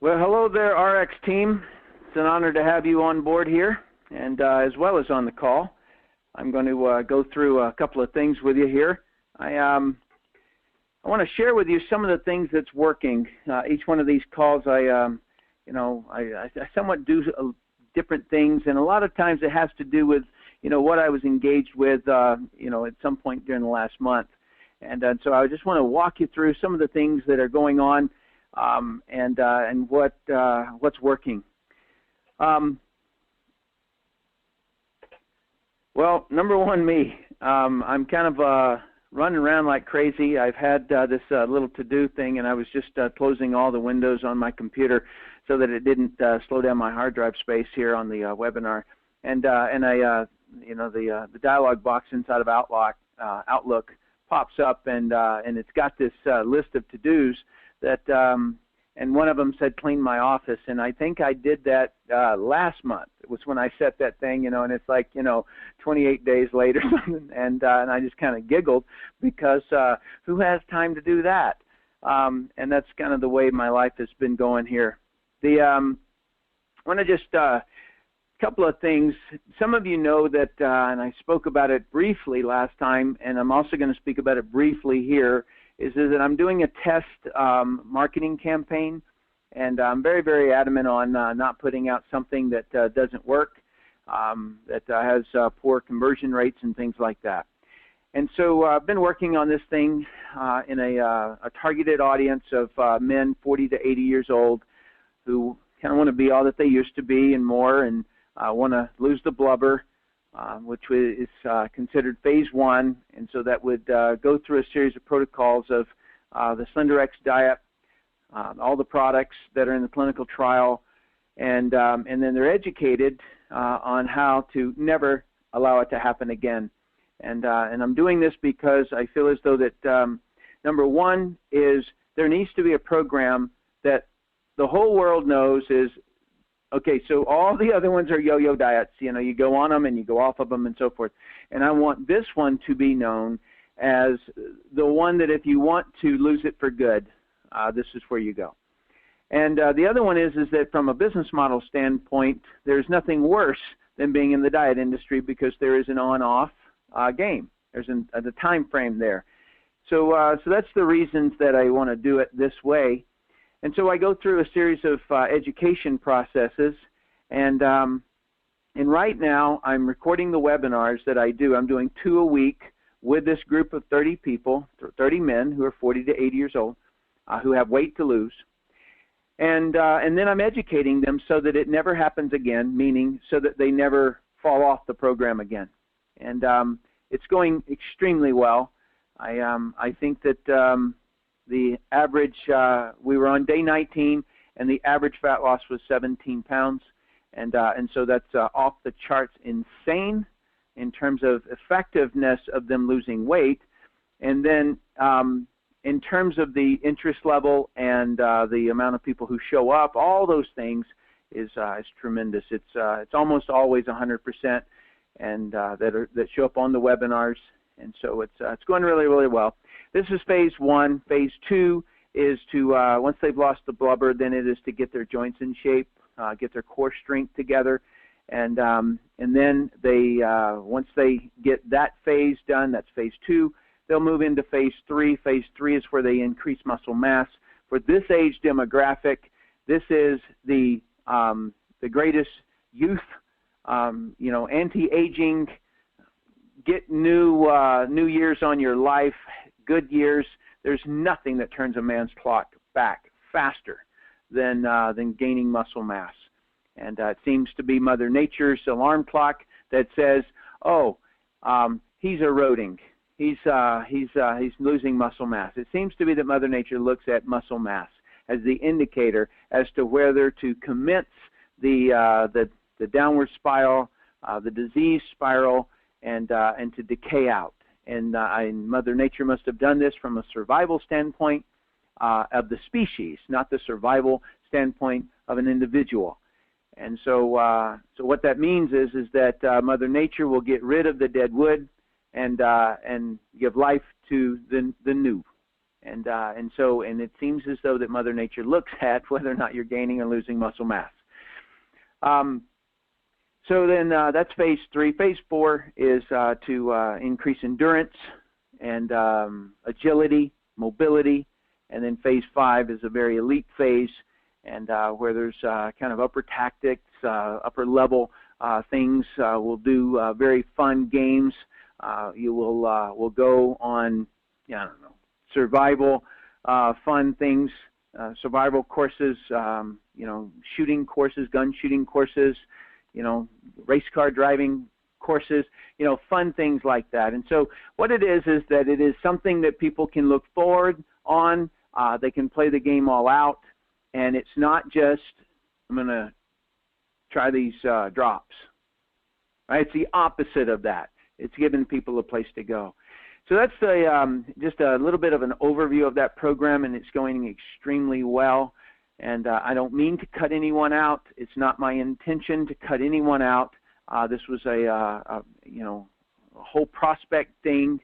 Well, hello there, RX team. It's an honor to have you on board here, and as well as on the call. I'm going to go through a couple of things with you here. I want to share with you some of the things that's working. Each one of these calls, I somewhat do different things, and a lot of times it has to do with, what I was engaged with, at some point during the last month. And so I just want to walk you through some of the things that are going on, and what's working. Well, number one, me. I'm kind of running around like crazy. I've had this little to-do thing, and I was just closing all the windows on my computer so that it didn't slow down my hard drive space here on the webinar. And I, the dialog box inside of Outlook pops up, and it's got this list of to-dos that, and one of them said clean my office, and I think I did that last month. It was when I set that thing, and it's like, 28 days later, and I just kind of giggled because who has time to do that? And that's kind of the way my life has been going here. I want to just couple of things. Some of you know that, and I spoke about it briefly last time, and I'm also going to speak about it briefly here, is that I'm doing a test marketing campaign, and I'm very, very adamant on not putting out something that doesn't work, that has poor conversion rates and things like that. And so I've been working on this thing in a targeted audience of men 40 to 80 years old who kind of want to be all that they used to be and more, and want to lose the blubber, which is considered phase 1, and so that would go through a series of protocols of the SlenderX diet, all the products that are in the clinical trial, and then they're educated on how to never allow it to happen again. And I'm doing this because I feel as though that number one is there needs to be a program that the whole world knows is, okay, so all the other ones are yo-yo diets. You go on them and you go off of them and so forth. And I want this one to be known as the one that if you want to lose it for good, this is where you go. And the other one is that from a business model standpoint, there's nothing worse than being in the diet industry because there is an on-off game. There's a time frame there. So that's the reasons that I want to do it this way. And so I go through a series of education processes, and right now I'm recording the webinars that I do. I'm doing 2 a week with this group of 30 people, 30 men who are 40 to 80 years old, who have weight to lose. And then I'm educating them so that it never happens again, meaning so that they never fall off the program again. And it's going extremely well. I think that the average, we were on day 19, and the average fat loss was 17 pounds. And so that's off the charts insane in terms of effectiveness of them losing weight. And then in terms of the interest level and the amount of people who show up, all those things is tremendous. It's almost always 100% and that show up on the webinars. And so it's going really, really well. This is phase 1. Phase 2 is to, once they've lost the blubber, then it is to get their joints in shape, get their core strength together. And then they, once they get that phase done, that's phase 2, they'll move into phase 3. Phase 3 is where they increase muscle mass. For this age demographic, this is the greatest youth, anti-aging, get new years on your life, good years. There's nothing that turns a man's clock back faster than gaining muscle mass. And it seems to be Mother Nature's alarm clock that says, oh, he's eroding. He's losing muscle mass. It seems to be that Mother Nature looks at muscle mass as the indicator as to whether to commence the downward spiral, the disease spiral, and to decay out. And Mother Nature must have done this from a survival standpoint of the species, not the survival standpoint of an individual. And so, so what that means is that Mother Nature will get rid of the dead wood and give life to the new. And it seems as though that Mother Nature looks at whether or not you're gaining or losing muscle mass. So then that's phase 3. Phase 4 is to increase endurance and agility, mobility, and then phase 5 is a very elite phase, and where there's kind of upper tactics, upper level things. We'll do very fun games. You will go on, I don't know, survival fun things, survival courses, shooting courses, gun shooting courses, race car driving courses, fun things like that. And so what it is that it is something that people can look forward on. They can play the game all out, and it's not just, I'm going to try these drops. Right? It's the opposite of that. It's giving people a place to go. So that's just a little bit of an overview of that program, and it's going extremely well. And I don't mean to cut anyone out. It's not my intention to cut anyone out. This was a whole prospect thing.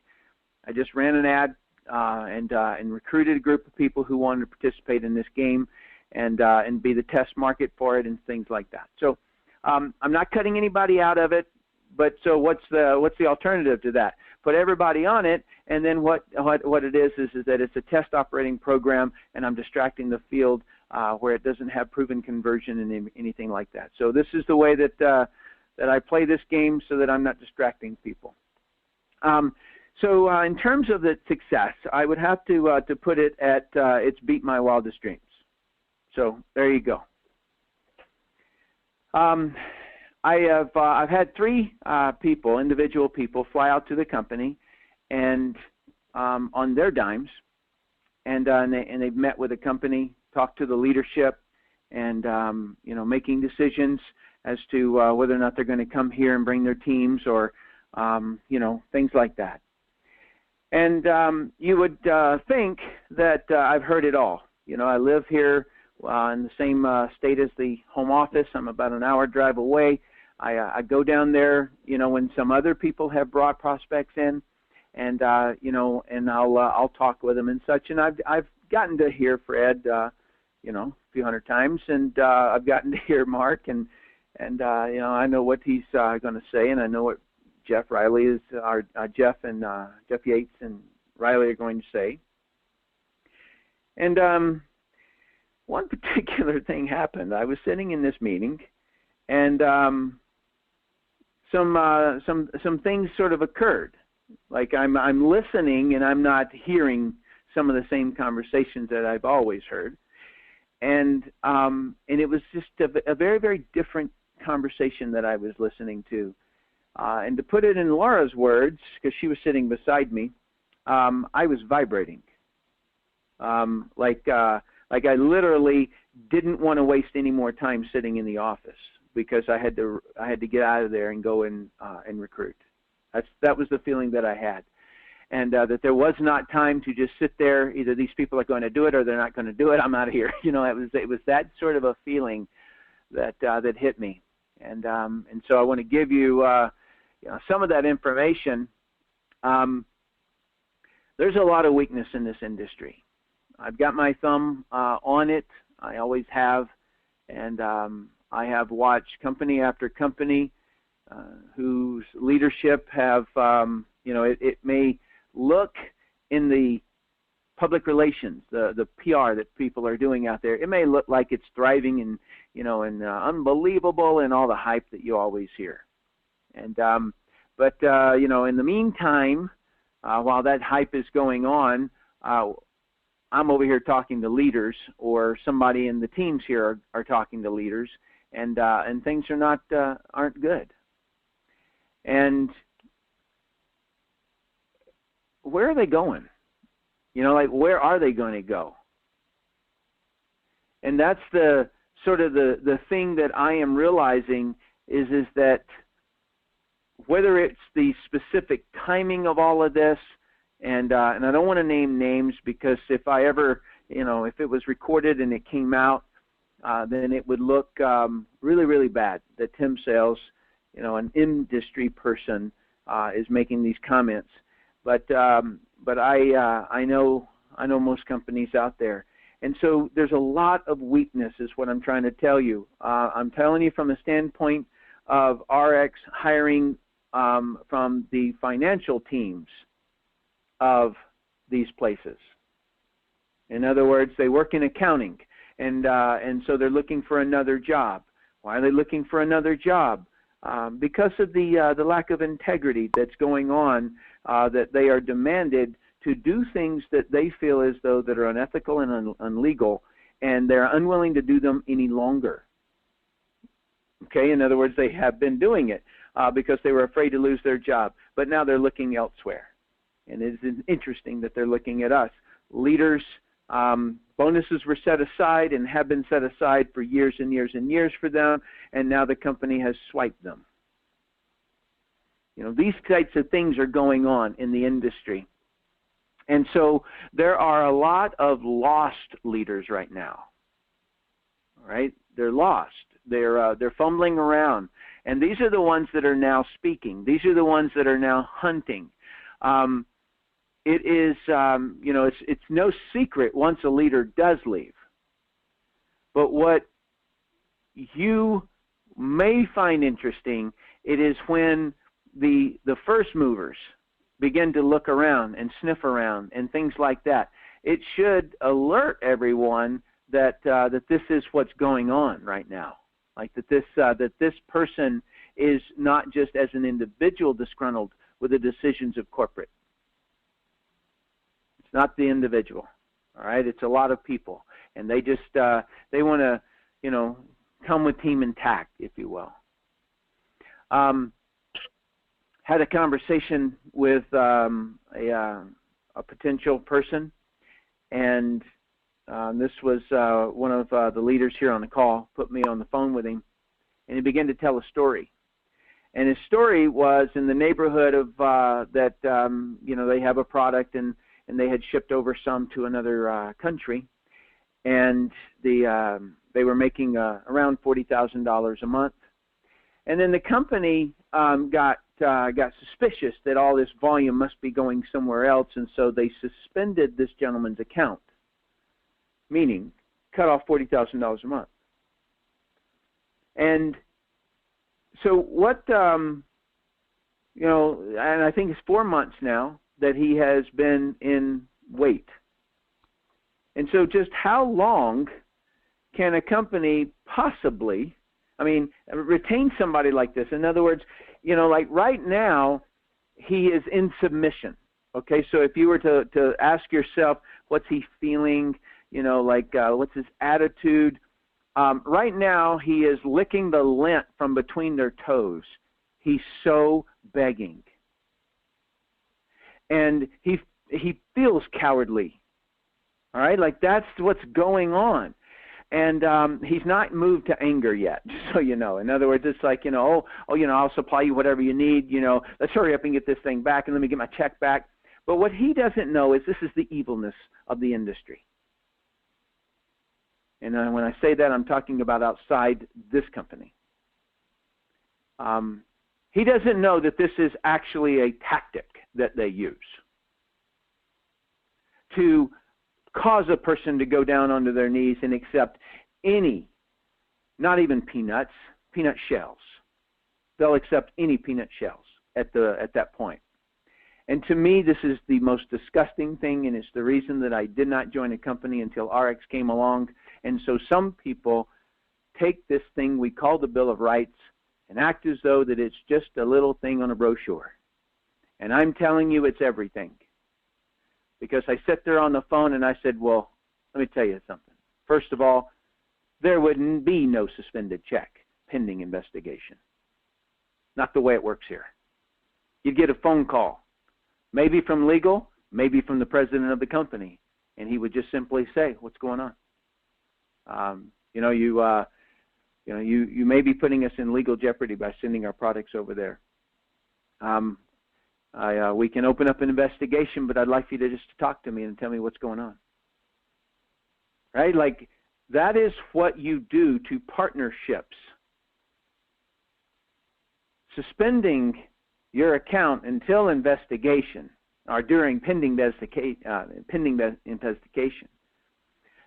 I just ran an ad and recruited a group of people who wanted to participate in this game and be the test market for it and things like that. So I'm not cutting anybody out of it. But so what's the alternative to that? Put everybody on it, and then what it is that it's a test operating program, and I'm distracting the field where it doesn't have proven conversion and anything like that. So this is the way that I play this game, so that I'm not distracting people. So in terms of the success, I would have to put it at it's beat my wildest dreams. So there you go. I've had 3 individual people, fly out to the company, and on their dimes, and they've met with the company, talked to the leadership, and making decisions as to whether or not they're going to come here and bring their teams, or things like that. And you would think that I've heard it all. I live here in the same state as the home office. I'm about an hour drive away. I go down there, when some other people have brought prospects in, and and I'll talk with them and such. And I've gotten to hear Fred, a few hundred times, and I've gotten to hear Mark, and I know what he's going to say, and I know what Jeff Riley is, Jeff Yates and Riley are going to say. And one particular thing happened. I was sitting in this meeting, and some things sort of occurred. Like I'm listening, and I'm not hearing some of the same conversations that I've always heard. And it was just a very, very different conversation that I was listening to. And to put it in Laura's words, because she was sitting beside me, I was vibrating. Like I literally didn't want to waste any more time sitting in the office, because I had to get out of there and go and recruit. That was the feeling that I had, and that there was not time to just sit there. Either these people are going to do it or they're not going to do it. I'm out of here. It was that sort of a feeling that hit me, and so I want to give you some of that information. There's a lot of weakness in this industry. I've got my thumb on it. I always have, and I have watched company after company whose leadership have, it may look in the public relations, the PR that people are doing out there, it may look like it's thriving and, and unbelievable and all the hype that you always hear. And, but in the meantime, while that hype is going on, I'm over here talking to leaders, or somebody in the teams here are talking to leaders, and things aren't good. And where are they going? Where are they going to go? And that's the sort of the thing that I am realizing is that whether it's the specific timing of all of this, and I don't want to name names, because if I ever, if it was recorded and it came out, then it would look really, really bad that Tim Sales, an industry person, is making these comments. But I know I know most companies out there. And so there's a lot of weakness is what I'm trying to tell you. I'm telling you from the standpoint of RX hiring from the financial teams of these places. In other words, they work in accounting, and so they're looking for another job. Why are they looking for another job? Because of the lack of integrity that's going on, that they are demanded to do things that they feel as though that are unethical and illegal, and they're unwilling to do them any longer. Okay, in other words, they have been doing it because they were afraid to lose their job, but now they're looking elsewhere. And it is interesting that they're looking at us. Leaders, bonuses were set aside and have been set aside for years and years and years for them, and now the company has swiped them. You know, these types of things are going on in the industry. And so there are a lot of lost leaders right now. All right? They're lost. They're fumbling around. And these are the ones that are now speaking. These are the ones that are now hunting. It is, you know, it's no secret once a leader does leave. But what you may find interesting, it is when the first movers begin to look around and sniff around and things like that. It should alert everyone that that this is what's going on right now. Like that this person is not just as an individual disgruntled with the decisions of corporate. It's not the individual. All right, it's a lot of people, and they just they want to, you know, come with team intact, if you will. Had a conversation with a potential person, and this was one of the leaders here on the call, put me on the phone with him, and he began to tell a story. And his story was in the neighborhood of that, you know, they have a product, and they had shipped over some to another country, and they were making around $40,000 a month. And then the company got suspicious that all this volume must be going somewhere else, and so they suspended this gentleman's account, meaning cut off $40,000 a month. And so what, you know, and I think it's 4 months now that he has been in wait. And so just how long can a company possibly, I mean, retain somebody like this? In other words, you know, like right now, he is in submission. Okay, so if you were to ask yourself, what's he feeling? You know, like what's his attitude? Right now, he is licking the lint from between their toes. He's so begging. And he feels cowardly. All right, like that's what's going on. And he's not moved to anger yet, just so you know. In other words, it's like, you know, oh, you know, I'll supply you whatever you need. You know, let's hurry up and get this thing back, and let me get my check back. But what he doesn't know is this is the evilness of the industry. And when I say that, I'm talking about outside this company. He doesn't know that this is actually a tactic that they use to cause a person to go down onto their knees and accept any, not even peanut shells. They'll accept any peanut shells at that point. And to me, this is the most disgusting thing, and it's the reason that I did not join a company until RX came along. And so some people take this thing we call the Bill of Rights and act as though that it's just a little thing on a brochure. And I'm telling you, it's everything. Because I sat there on the phone and I said, well, let me tell you something. First of all, there wouldn't be no suspended check pending investigation. Not the way it works here. You'd get a phone call, maybe from legal, maybe from the president of the company, and he would just simply say, what's going on? You may be putting us in legal jeopardy by sending our products over there. We can open up an investigation, but I'd like for you to just talk to me and tell me what's going on. Right? Like, that is what you do to partnerships. Suspending your account until investigation or during pending investigation.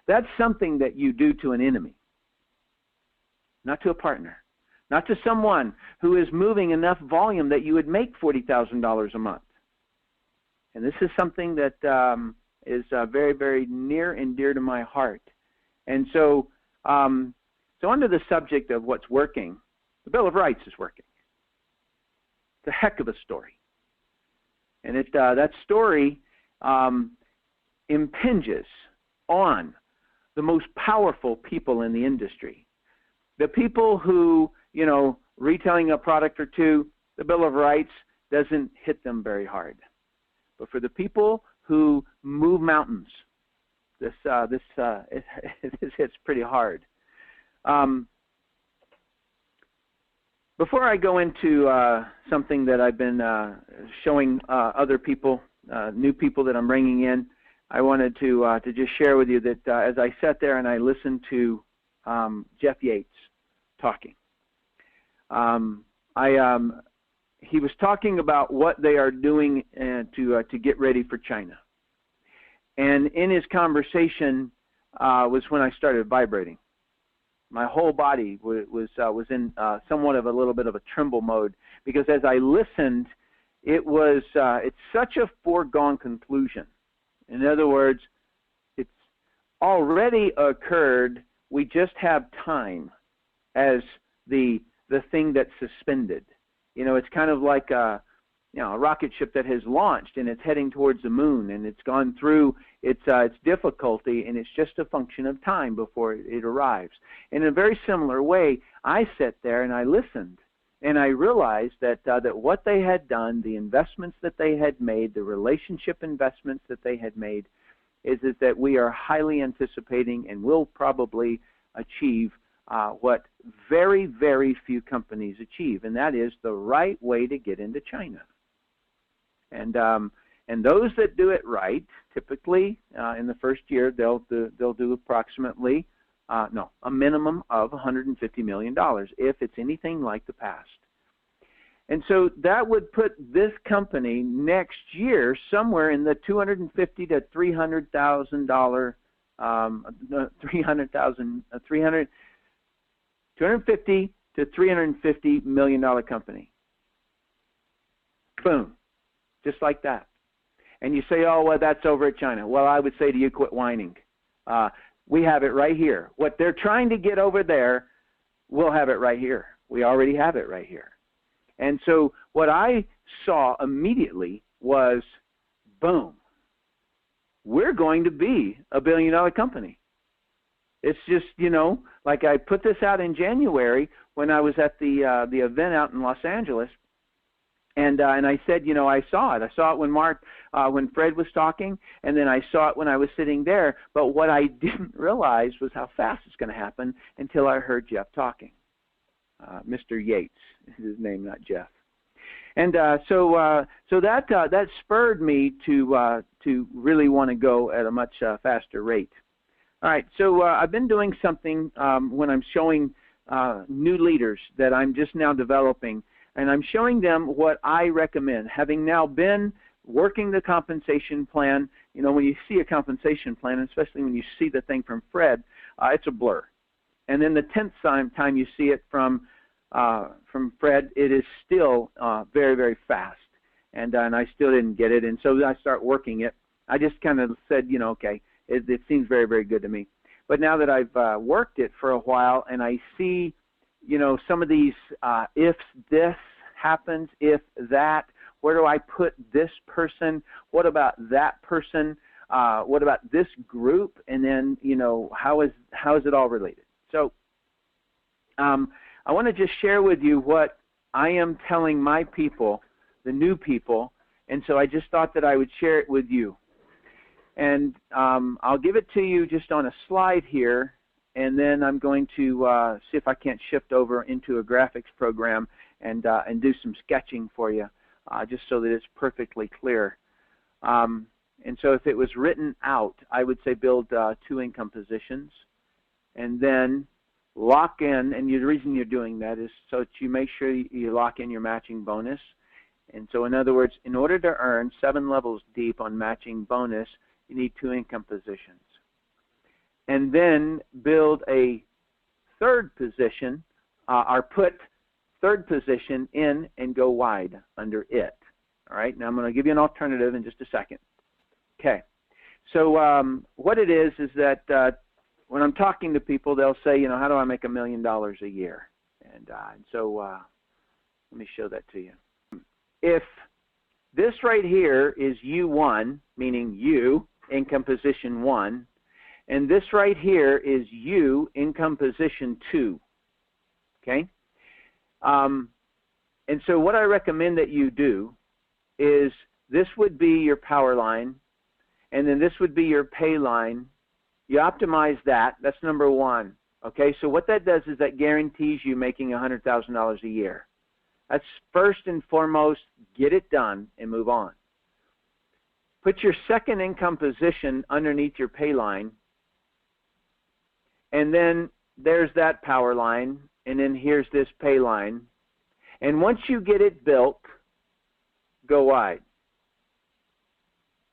That's something that you do to an enemy, not to a partner, not to someone who is moving enough volume that you would make $40,000 a month. And this is something that is very, very near and dear to my heart. And so, so under the subject of what's working, the Bill of Rights is working. It's a heck of a story. And that story impinges on the most powerful people in the industry. The people who, retailing a product or two, the Bill of Rights doesn't hit them very hard. But for the people who move mountains, this hits pretty hard. Before I go into something that I've been showing other people, new people that I'm bringing in, I wanted to just share with you that as I sat there and I listened to Jeff Yates talking, he was talking about what they are doing to get ready for China. And in his conversation was when I started vibrating. My whole body was in somewhat of a little bit of a tremble mode, because as I listened, it's such a foregone conclusion. In other words, it's already occurred. We just have time as the thing that's suspended. It's kind of like a rocket ship that has launched and it's heading towards the moon, and it's gone through its difficulty, and it's just a function of time before it arrives. In a very similar way, I sat there and I listened, and I realized that what they had done, the investments that they had made, the relationship investments that they had made, is that we are highly anticipating and will probably achieve what very, very few companies achieve, and that is the right way to get into China. And those that do it right, typically in the first year, they'll do approximately a minimum of $150 million if it's anything like the past. And so that would put this company next year somewhere in the $250 to $300,000, $250 to $350 million company. Boom, just like that. And you say, oh, well, that's over at China. Well, I would say to you, quit whining. We have it right here. What they're trying to get over there, we'll have it right here. We already have it right here. And so what I saw immediately was, boom, we're going to be a billion-dollar company. It's just, like I put this out in January when I was at the event out in Los Angeles, and I said, I saw it. I saw it when Fred was talking, and then I saw it when I was sitting there. But what I didn't realize was how fast it's going to happen until I heard Jeff talking. Mr. Yates is his name, not Jeff. And so that spurred me to really want to go at a much faster rate. All right, so I've been doing something when I'm showing new leaders that I'm just now developing, and I'm showing them what I recommend. Having now been working the compensation plan, when you see a compensation plan, especially when you see the thing from Fred, it's a blur. And then the 10th time you see it from Fred, it is still very, very fast. And I still didn't get it. And so I start working it. I just kind of said, okay, it seems very, very good to me. But now that I've worked it for a while and I see, some of these if this happens, if that, where do I put this person? What about that person? What about this group? And then, how is it all related? So I want to just share with you what I am telling my people, the new people, and so I just thought that I would share it with you. And I'll give it to you just on a slide here, and then I'm going to see if I can't shift over into a graphics program and do some sketching for you, just so that it's perfectly clear. And so if it was written out, I would say build 2 income positions, and then lock in, and the reason you're doing that is so that you make sure you lock in your matching bonus, And so in other words, in order to earn 7 levels deep on matching bonus, you need 2 income positions. And then build a third position, or put third position in and go wide under it. All right, now I'm going to give you an alternative in just a second. Okay, so what it is that when I'm talking to people, they'll say, you know, how do I make $1 million a year? And so let me show that to you. If this right here is U1, meaning you, income position 1, and this right here is you, income position 2, okay? And so what I recommend that you do is this would be your power line, and then this would be your pay line. You optimize that. That's number 1, okay? So what that does is that guarantees you making $100,000 a year. That's first and foremost, get it done and move on. Put your second income position underneath your pay line, and then there's that power line, and then here's this pay line. And once you get it built, go wide.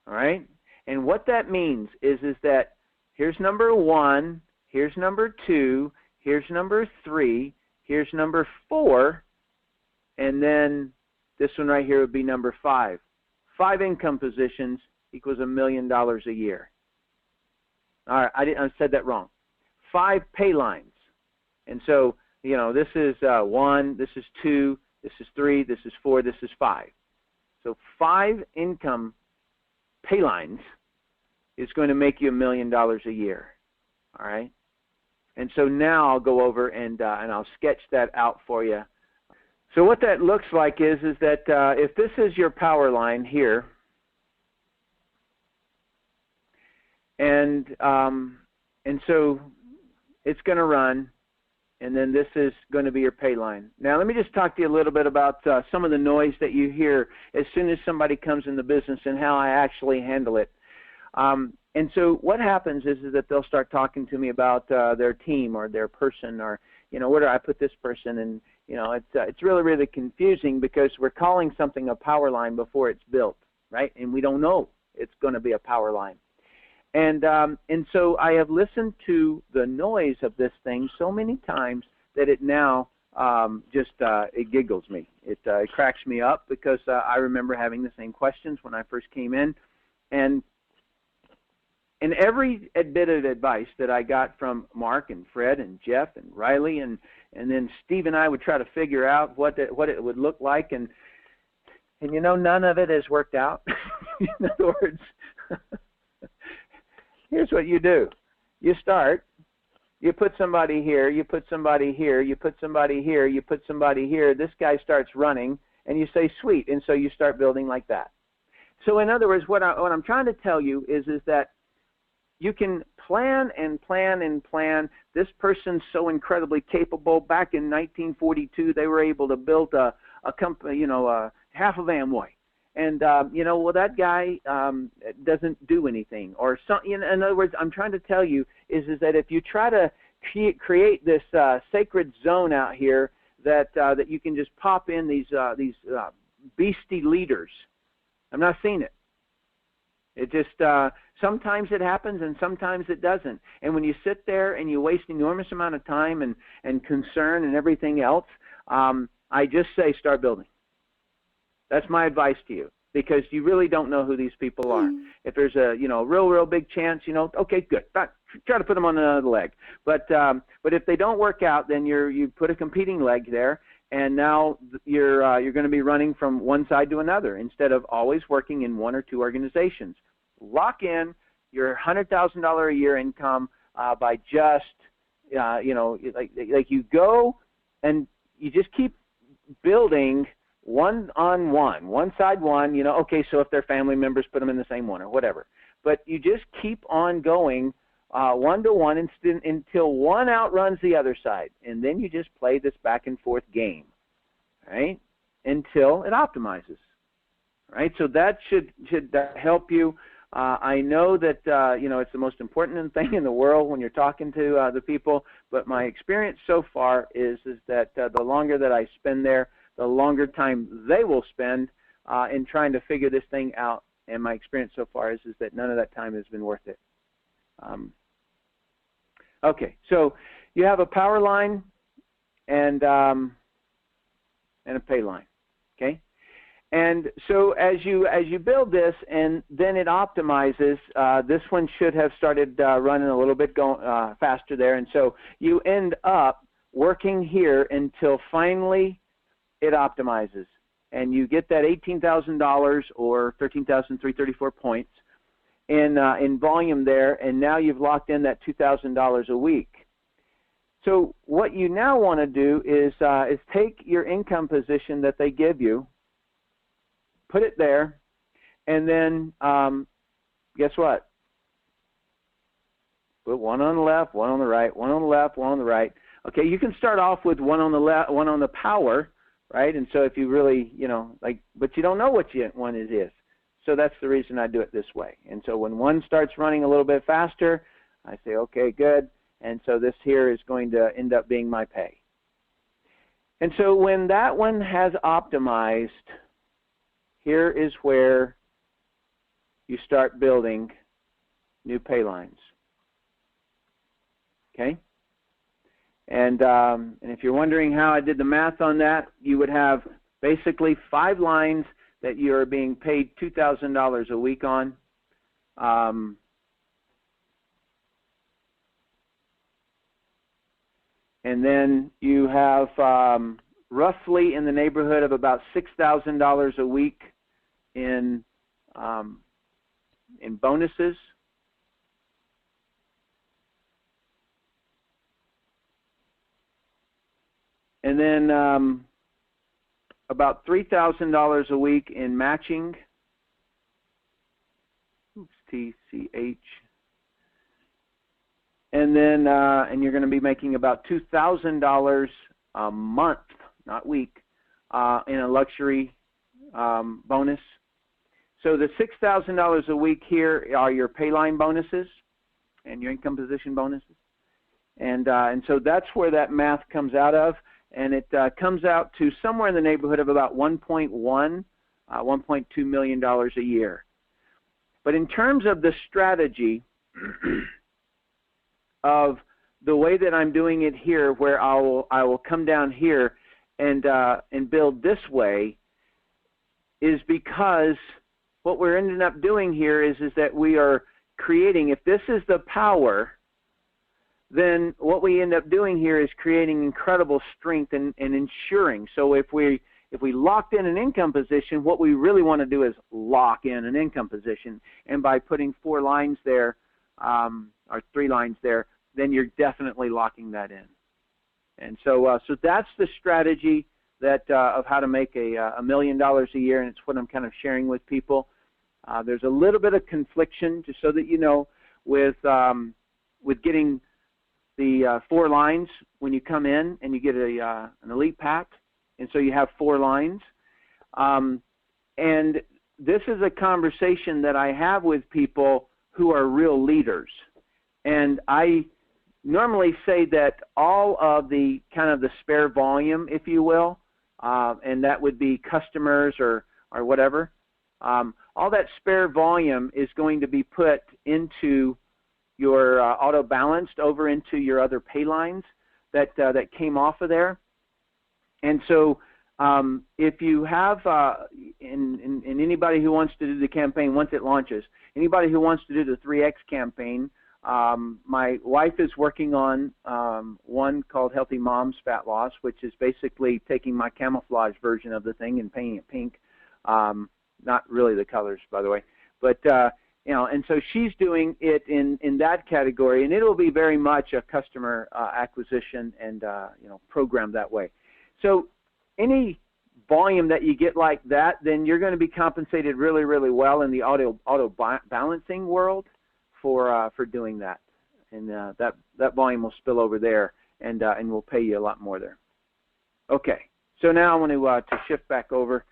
All right? And what that means is that here's number 1, here's number 2, here's number 3, here's number 4, and then this one right here would be number 5. 5 income positions equals $1 million a year. All right, I said that wrong. 5 pay lines. And so, you know, this is 1, this is 2, this is 3, this is 4, this is 5. So 5 income pay lines is going to make you $1 million a year. All right? And so now I'll go over and I'll sketch that out for you. So what that looks like is that if this is your power line here, and so it's going to run, and then this is going to be your pay line. Now let me just talk to you a little bit about some of the noise that you hear as soon as somebody comes in the business and how I actually handle it. And so what happens is that they'll start talking to me about their team or their person, or, you know, where do I put this person? And, you know, it's really, really confusing because we're calling something a power line before it's built, right? And we don't know it's going to be a power line. And so I have listened to the noise of this thing so many times that it now it giggles me. It cracks me up because I remember having the same questions when I first came in. And every bit of advice that I got from Mark and Fred and Jeff and Riley and then Steve and I would try to figure out what it would look like, and you know, none of it has worked out. In other words, here's what you do. You start, you put somebody here, you put somebody here, you put somebody here, you put somebody here, this guy starts running, and you say, sweet, and so you start building like that. So in other words, what I'm trying to tell you is that you can plan and plan and plan. This person's so incredibly capable. Back in 1942, they were able to build a company, you know, half of Amway. And, you know, well, that guy doesn't do anything. Or in other words, I'm trying to tell you is that if you try to create this sacred zone out here that you can just pop in these beastie leaders, I'm not seeing it. It just, sometimes it happens and sometimes it doesn't. And when you sit there and you waste an enormous amount of time and concern and everything else, I just say start building. That's my advice to you, because you really don't know who these people are. If there's a, you know, real big chance, you know, okay, good. Try to put them on another leg. But if they don't work out, then you put a competing leg there, and now you're going to be running from one side to another instead of always working in 1 or 2 organizations. Lock in your $100,000 a year income by just, you know, like you go and you just keep building one-on-one, one side one, you know, okay, so if they're family members, put them in the same one or whatever. But you just keep on going one-to-one until one outruns the other side. And then you just play this back-and-forth game, right, until it optimizes, right? So that should help you. I know that, you know, it's the most important thing in the world when you're talking to the people, but my experience so far is that the longer that I spend there, the longer time they will spend in trying to figure this thing out. And my experience so far is that none of that time has been worth it. Okay, so you have a power line and a pay line. Okay, and so as you build this and then it optimizes, this one should have started running a little bit faster there, and so you end up working here until finally it optimizes, and you get that $18,000 or 13,334 points in volume there, and now you've locked in that $2,000 a week. So what you now want to do is take your income position that they give you, put it there, and then guess what? Put one on the left, one on the right, one on the left, one on the right. Okay, you can start off with one on the left, one on the power, right? And so if you really, but you don't know what one is. So that's the reason I do it this way. And so when one starts running a little bit faster, I say, okay, good. And so this here is going to end up being my pay. And so when that one has optimized, here is where you start building new pay lines. Okay? And if you're wondering how I did the math on that, you would have basically 5 lines that you're being paid $2,000 a week on. And then you have roughly in the neighborhood of about $6,000 a week in bonuses. And then about $3,000 a week in matching. Oops, TCH. And then and you're going to be making about $2,000 a month, not week, in a luxury bonus. So the $6,000 a week here are your pay line bonuses and your income position bonuses. And so that's where that math comes out of. And it comes out to somewhere in the neighborhood of about $1.2 million a year. But in terms of the strategy of the way that I'm doing it here, where I will come down here and build this way, is because what we're ending up doing here is that we are creating, if this is the power, then what we end up doing here is creating incredible strength and ensuring. So if we locked in an income position, what we really want to do is lock in an income position. And by putting 4 lines there, or 3 lines there, then you're definitely locking that in. And so so that's the strategy that of how to make $1 million a year, and it's what I'm kind of sharing with people. There's a little bit of confliction, just so that you know, with getting the 4 lines when you come in and you get an elite pack, and so you have 4 lines. And this is a conversation that I have with people who are real leaders. And I normally say that all of the kind of the spare volume, if you will, and that would be customers or whatever, all that spare volume is going to be put into your auto balanced over into your other pay lines that came off of there. And so if you have, and anybody who wants to do the campaign once it launches, anybody who wants to do the 3X campaign, my wife is working on one called Healthy Moms Fat Loss, which is basically taking my camouflage version of the thing and painting it pink. Not really the colors, by the way, but and so she's doing it in that category, and it'll be very much a customer acquisition and programmed that way. So any volume that you get like that, then you're going to be compensated really, really well in the auto balancing world for doing that, and that volume will spill over there, and we'll pay you a lot more there. Okay, so now I want to shift back over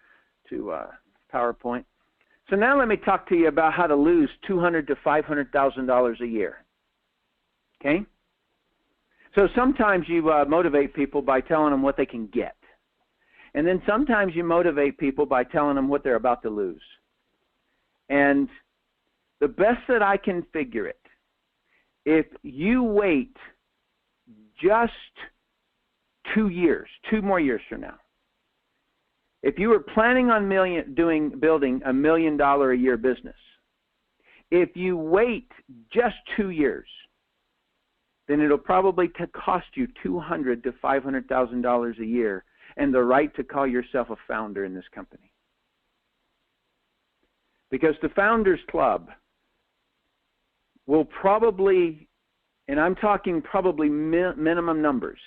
to PowerPoint. So now let me talk to you about how to lose $200,000 to $500,000 a year. Okay? So sometimes you motivate people by telling them what they can get. And then sometimes you motivate people by telling them what they're about to lose. And the best that I can figure it, if you wait just 2 years, 2 more years from now, if you were planning on building $1 million a year business, if you wait just 2 years, then it'll probably cost you $200,000 to $500,000 a year and the right to call yourself a founder in this company. Because the Founders Club will probably, and I'm talking probably minimum numbers,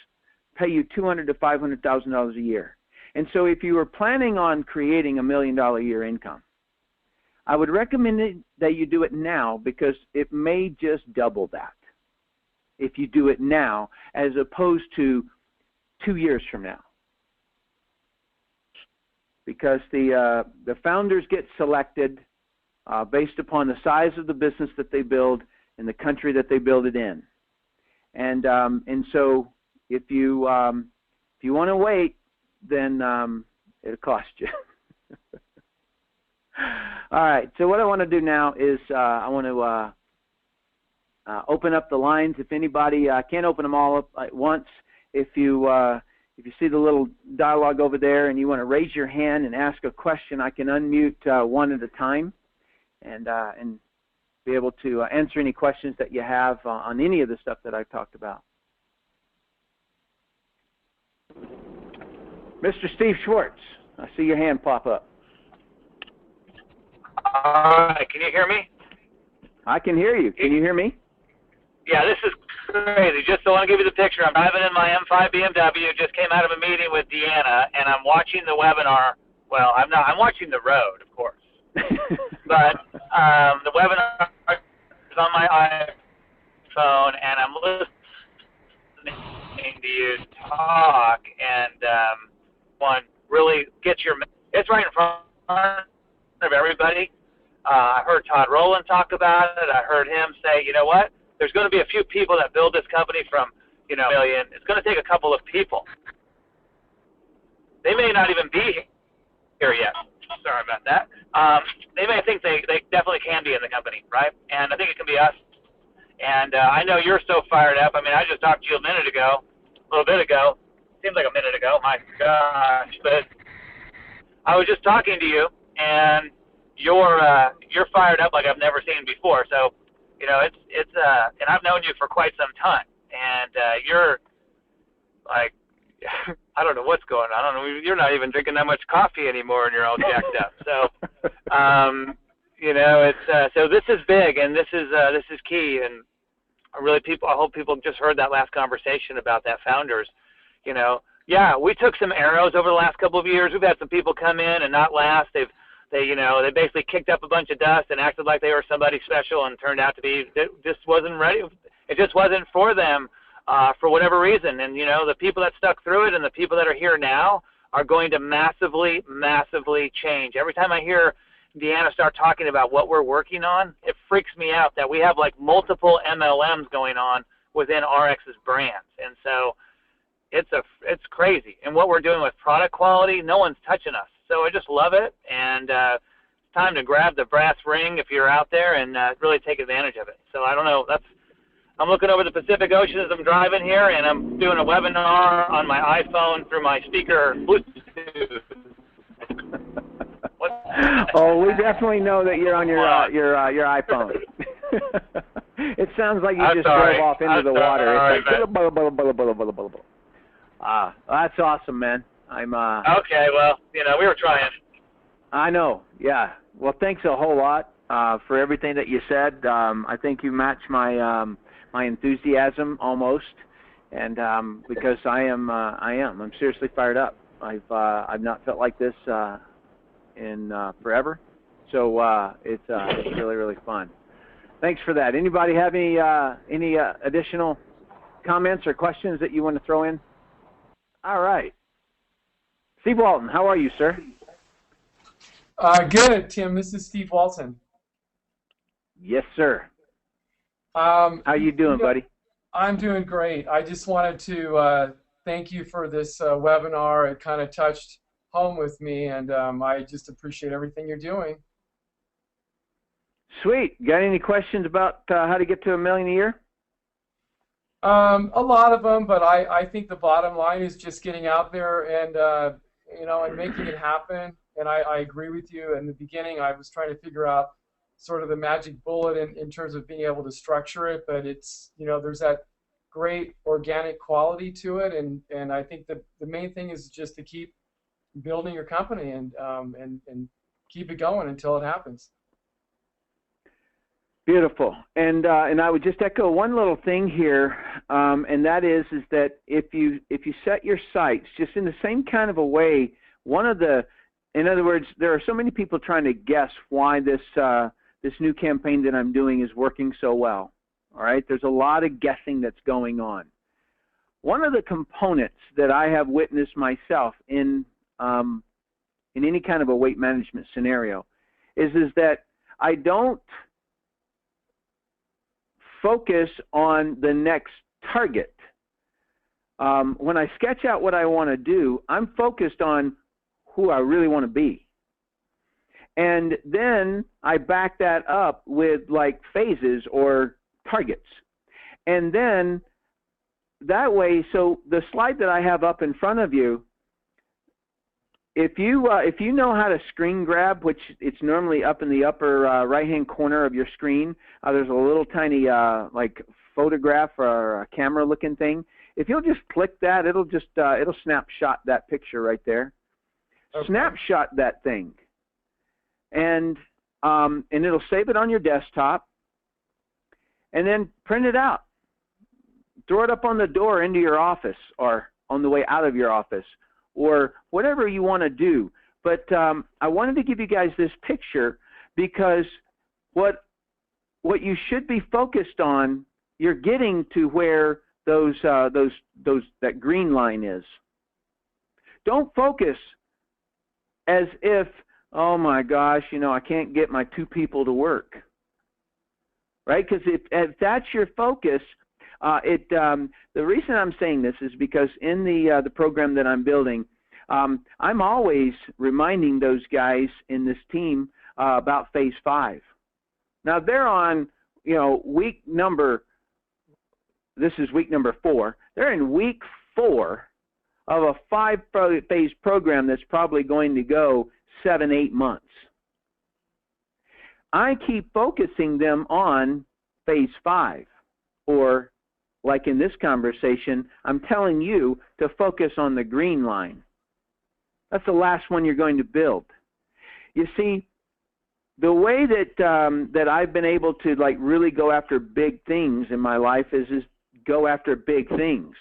pay you $200,000 to $500,000 a year. And so if you were planning on creating $1 million a year income, I would recommend that you do it now, because it may just double that if you do it now as opposed to 2 years from now. Because the founders get selected based upon the size of the business that they build and the country that they build it in. And so if you want to wait, then it'll cost you. All right. So what I want to do now is I want to open up the lines. If anybody, I can't open them all up at once. If you see the little dialogue over there and you want to raise your hand and ask a question, I can unmute one at a time and be able to answer any questions that you have on any of the stuff that I've talked about. Mr. Steve Schwartz, I see your hand pop up. All right, can you hear me? I can hear you. Can you hear me? Yeah, this is crazy. Just so I want to give you the picture. I'm driving in my M5 BMW. Just came out of a meeting with Deanna, and I'm watching the webinar. Well, I'm not. I'm watching the road, of course. But the webinar is on my iPhone, and I'm listening to you talk, and one really get your. It's right in front of everybody. I heard Todd Rowland talk about it. I heard him say, you know what? There's going to be a few people that build this company from, $1 million. It's going to take a couple of people. They may not even be here yet. Sorry about that. They may think they definitely can be in the company, right? And I think it can be us. And I know you're so fired up. I mean, I just talked to you a little bit ago. Seems like a minute ago. My gosh. But I was just talking to you, and you're fired up like I've never seen before. So, and I've known you for quite some time, and you're like, I don't know what's going on. I don't know. You're not even drinking that much coffee anymore, and you're all jacked up. So, so this is big, and this is key, and I hope people just heard that last conversation about that founders. Yeah, we took some arrows over the last couple of years. We've had some people come in and not last. They basically kicked up a bunch of dust and acted like they were somebody special, and turned out to be, it just wasn't ready. It just wasn't for them for whatever reason. And, the people that stuck through it and the people that are here now are going to massively, massively change. Every time I hear Deanna start talking about what we're working on, it freaks me out that we have like multiple MLMs going on within RX's brands. And so it's crazy. And what we're doing with product quality, no one's touching us. So I just love it, and it's time to grab the brass ring if you're out there and really take advantage of it. So I don't know. I'm looking over the Pacific Ocean as I'm driving here, and I'm doing a webinar on my iPhone through my speaker Bluetooth. Oh, we definitely know that you're on your iPhone. It sounds like you just drove off into the water. It's like that's awesome, man. Okay, well, we were trying. I know, yeah. Well, thanks a whole lot for everything that you said. I think you matched my my enthusiasm almost, and because I'm seriously fired up. I've not felt like this in forever, so it's really, really fun. Thanks for that. Anybody have any additional comments or questions that you want to throw in? All right. Steve Walton, how are you, sir? Good, Tim. This is Steve Walton. Yes, sir. How you doing, buddy? I'm doing great. I just wanted to thank you for this webinar. It kind of touched home with me, and I just appreciate everything you're doing. Sweet. Got any questions about how to get to $1 million a year? A lot of them, but I think the bottom line is just getting out there and and making it happen. And I agree with you. In the beginning, I was trying to figure out sort of the magic bullet in terms of being able to structure it, but it's, there's that great organic quality to it, and I think the main thing is just to keep building your company and keep it going until it happens. Beautiful. And I would just echo one little thing here, and that is that if you set your sights just in the same kind of a way, in other words, there are so many people trying to guess why this new campaign that I'm doing is working so well. All right, there's a lot of guessing that's going on. One of the components that I have witnessed myself in any kind of a weight management scenario is that I don't focus on the next target. When I sketch out what I want to do, I'm focused on who I really want to be. And then I back that up with like phases or targets. And then that way, so the slide that I have up in front of you, if you know how to screen grab, which it's normally up in the upper right-hand corner of your screen, there's a little tiny like photograph or a camera-looking thing. If you'll just click that, it'll snapshot that picture right there. Okay. Snapshot that thing, and it'll save it on your desktop, and then print it out. Throw it up on the door into your office or on the way out of your office, or whatever you want to do. But I wanted to give you guys this picture because what you should be focused on, you're getting to where that green line is. Don't focus as if, oh my gosh, I can't get my 2 people to work, right? Because if that's your focus, the reason I'm saying this is because in the program that I'm building, I'm always reminding those guys in this team about phase 5. Now they're on, this is week number 4. They're in week 4 of a 5-phase program that's probably going to go 7-8 months. I keep focusing them on phase 5, or like in this conversation, I'm telling you to focus on the green line. That's the last one you're going to build. You see, the way that I've been able to like really go after big things in my life is go after big things,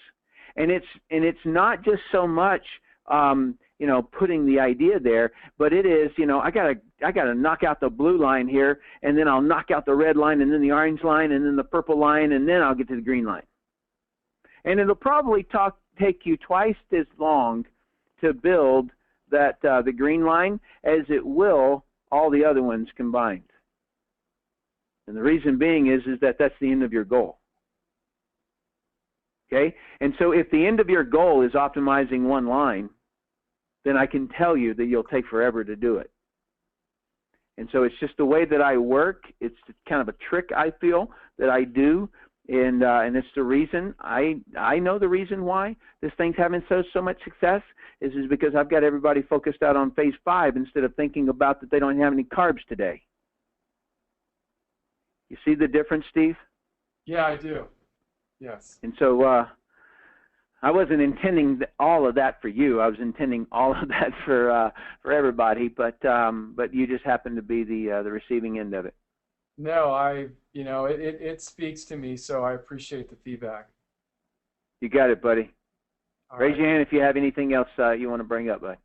and it's not just so much putting the idea there, but it is I gotta knock out the blue line here, and then I'll knock out the red line, and then the orange line, and then the purple line, and then I'll get to the green line. And it'll probably take you twice as long to build that the green line as it will all the other ones combined. And the reason being is that that's the end of your goal. Okay? And so if the end of your goal is optimizing one line, then I can tell you that you'll take forever to do it. And so it's just the way that I work. It's kind of a trick I feel that I do, and it's the reason I know the reason why this thing's having so much success is because I've got everybody focused out on phase 5 instead of thinking about that they don't have any carbs today. You see the difference, Steve? Yeah, I do. Yes. And so I wasn't intending all of that for you. I was intending all of that for everybody, but you just happen to be the receiving end of it. No, it speaks to me, so I appreciate the feedback. You got it, buddy. All Raise right. your hand if you have anything else you want to bring up, bud.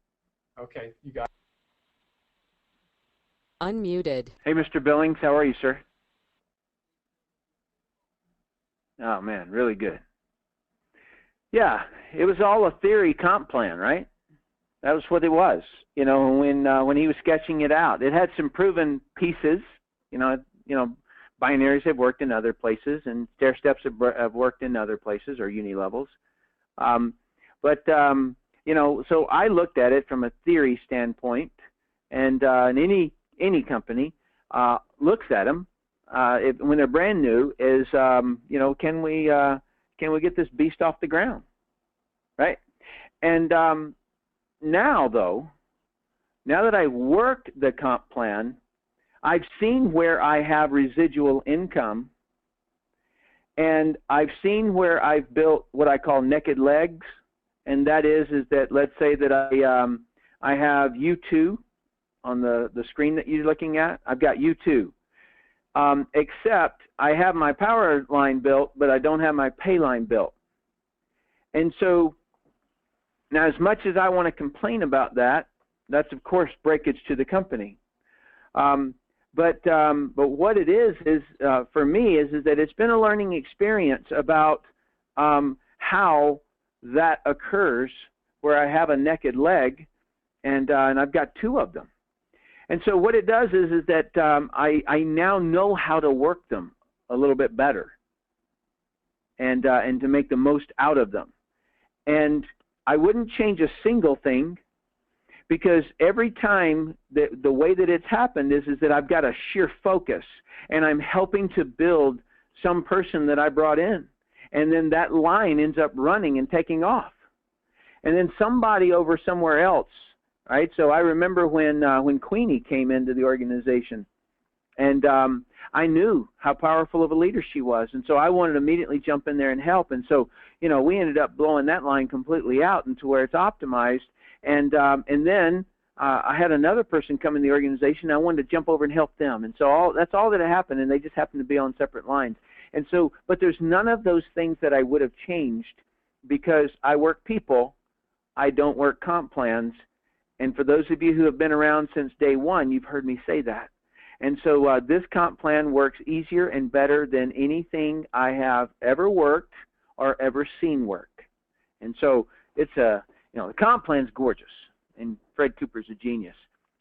Okay, you got it. Unmuted. Hey, Mr. Billings, how are you, sir? Oh, man, really good. Yeah, it was all a theory comp plan, right? That was what it was. When he was sketching it out, it had some proven pieces. Binaries have worked in other places, and stair steps have worked in other places or uni levels. But so I looked at it from a theory standpoint, and any company looks at them when they're brand new is, can we get this beast off the ground, right? And now that I've worked the comp plan, I've seen where I have residual income, and I've seen where I've built what I call naked legs, and that is that, let's say that I have U2 on the screen that you're looking at. I've got U2, except I have my power line built, but I don't have my pay line built. And so now, as much as I want to complain about that, that's of course breakage to the company. But what it is for me is that it's been a learning experience about how that occurs, where I have a naked leg, and I've got two of them. And so what it does is that I now know how to work them a little bit better, and to make the most out of them. And I wouldn't change a single thing, because every time the way that it's happened is that I've got a sheer focus, and I'm helping to build some person that I brought in, and then that line ends up running and taking off, and then somebody over somewhere else, right? So I remember when Queenie came into the organization, and I knew how powerful of a leader she was, and so I wanted to immediately jump in there and help. And so, we ended up blowing that line completely out into where it's optimized. And then I had another person come in the organization. I wanted to jump over and help them, and so that's all that happened. And they just happened to be on separate lines. And so, but there's none of those things that I would have changed, because I work people. I don't work comp plans. And for those of you who have been around since day one, you've heard me say that. And so this comp plan works easier and better than anything I have ever worked or ever seen work. And so it's the comp plan's gorgeous, and Fred Cooper's a genius.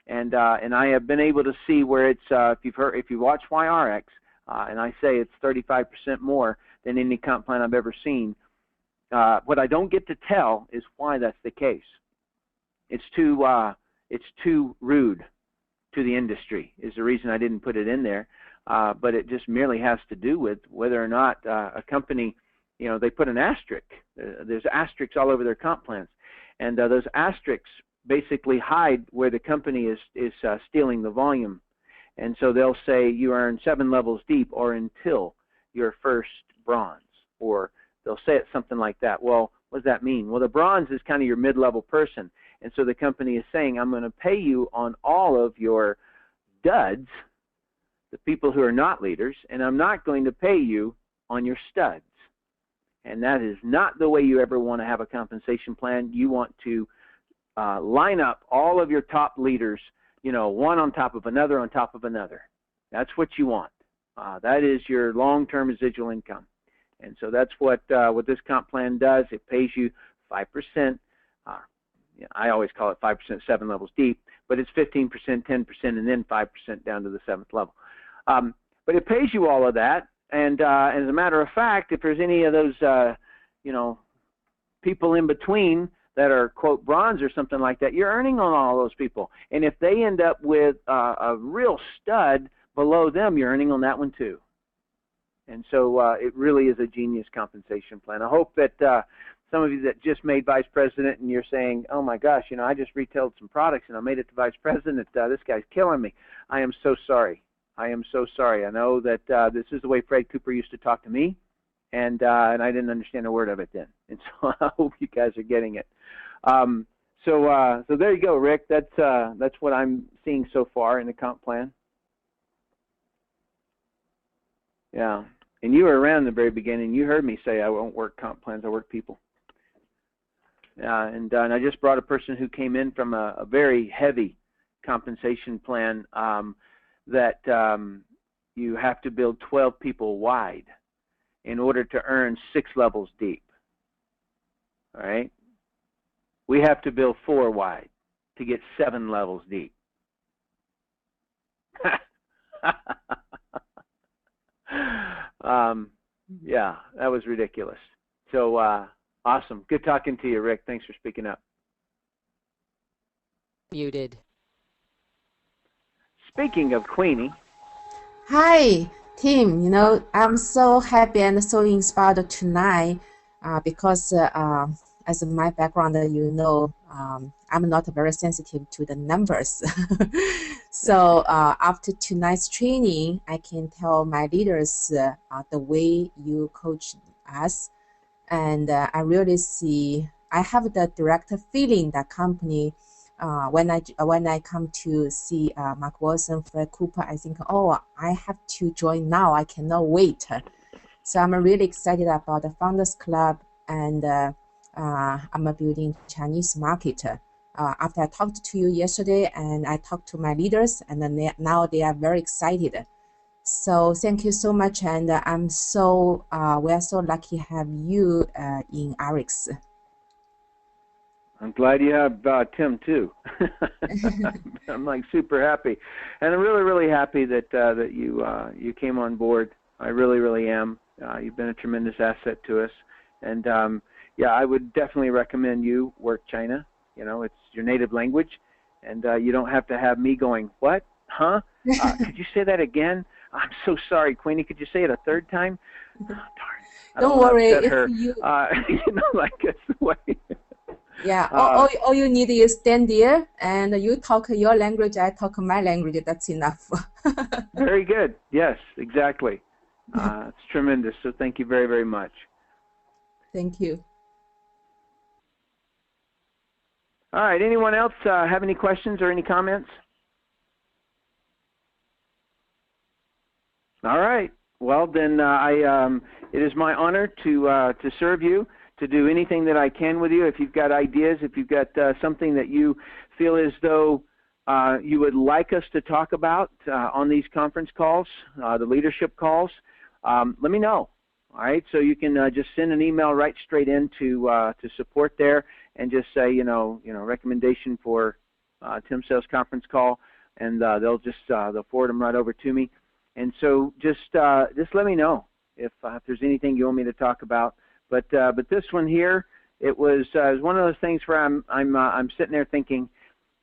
And I have been able to see where it's if you watch YRX, and I say it's 35% more than any comp plan I've ever seen. What I don't get to tell is why that's the case. It's too rude to the industry is the reason I didn't put it in there. But it just merely has to do with whether or not a company, they put an asterisk. There's asterisks all over their comp plans, and those asterisks basically hide where the company is stealing the volume. And so they'll say you earn 7 levels deep or until your first bronze, or they'll say it something like that. Well, what does that mean? Well, the bronze is kind of your mid-level person. And so the company is saying, I'm going to pay you on all of your duds, the people who are not leaders, and I'm not going to pay you on your studs. And that is not the way you ever want to have a compensation plan. You want to line up all of your top leaders, one on top of another on top of another. That's what you want. That is your long-term residual income. And so that's what this comp plan does. It pays you 5%. I always call it 5%, 7 levels deep, but it's 15%, 10%, and then 5% down to the 7th level. But it pays you all of that. And as a matter of fact, if there's any of those, people in between that are, quote, bronze or something like that, you're earning on all those people. And if they end up with a real stud below them, you're earning on that one too. And so it really is a genius compensation plan. I hope that some of you that just made vice president and you're saying, oh my gosh, I just retailed some products and I made it to vice president. This guy's killing me. I am so sorry. I am so sorry. I know that this is the way Fred Cooper used to talk to me, and I didn't understand a word of it then. And so I hope you guys are getting it. So there you go, Rick. That's what I'm seeing so far in the comp plan. Yeah. And you were around in the very beginning. You heard me say I won't work comp plans. I work people. And I just brought a person who came in from a very heavy compensation plan that you have to build 12 people wide in order to earn 6 levels deep. All right? We have to build 4 wide to get 7 levels deep. Yeah, that was ridiculous. So awesome. Good talking to you, Rick. Thanks for speaking up. Muted. Speaking of Queenie. Hi, Tim. I'm so happy and so inspired tonight because as my background, I'm not very sensitive to the numbers. So after tonight's training, I can tell my leaders the way you coach us. And I have the direct feeling that company, when I come to see Mark Wilson, Fred Cooper, I think, oh, I have to join now. I cannot wait. So I'm really excited about the Founders Club, and I'm building Chinese market. After I talked to you yesterday, and I talked to my leaders, and then now they are very excited. So thank you so much, and we are so lucky to have you in RX. I'm glad you have Tim too. I'm like super happy, and I'm really, really happy that that you came on board. I really, really am. You've been a tremendous asset to us, and yeah, I would definitely recommend you work China. It's your native language, and you don't have to have me going, what? Huh? Could you say that again? I'm so sorry, Queenie. Could you say it a third time? Oh, darn. Don't worry. If her. You... like it's the way. Yeah. All you need is stand there, and you talk your language. I talk my language. That's enough. Very good. Yes, exactly. It's tremendous. So thank you very, very much. Thank you. All right. Anyone else have any questions or any comments? All right. Well, then it is my honor to serve you, to do anything that I can with you. If you've got ideas, if you've got something that you feel as though you would like us to talk about on these conference calls, the leadership calls, let me know. All right. So you can just send an email right straight into to support there, and just say recommendation for Tim Sales conference call, and they'll forward them right over to me. And so just let me know if there's anything you want me to talk about. But this one here, it was one of those things where I'm sitting there thinking,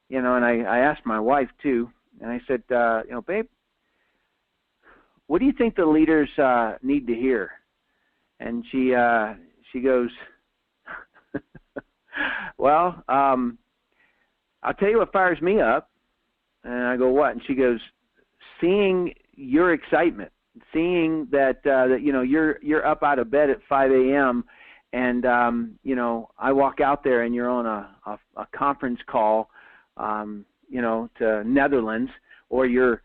and I asked my wife too, and I said, babe, what do you think the leaders need to hear? And she goes, well, I'll tell you what fires me up. And I go, what? And she goes, seeing your excitement, seeing that you're up out of bed at 5 a.m. and I walk out there and you're on a conference call, to Netherlands, or you're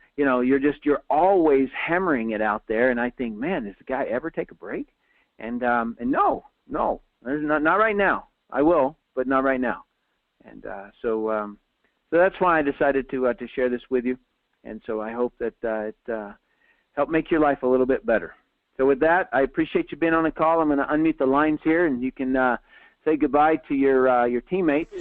always hammering it out there, and I think, man, does the guy ever take a break? And no, there's not right now. I will, but not right now. And so that's why I decided to share this with you. And so I hope that it helped make your life a little bit better. So with that, I appreciate you being on the call. I'm going to unmute the lines here, and you can say goodbye to your teammates.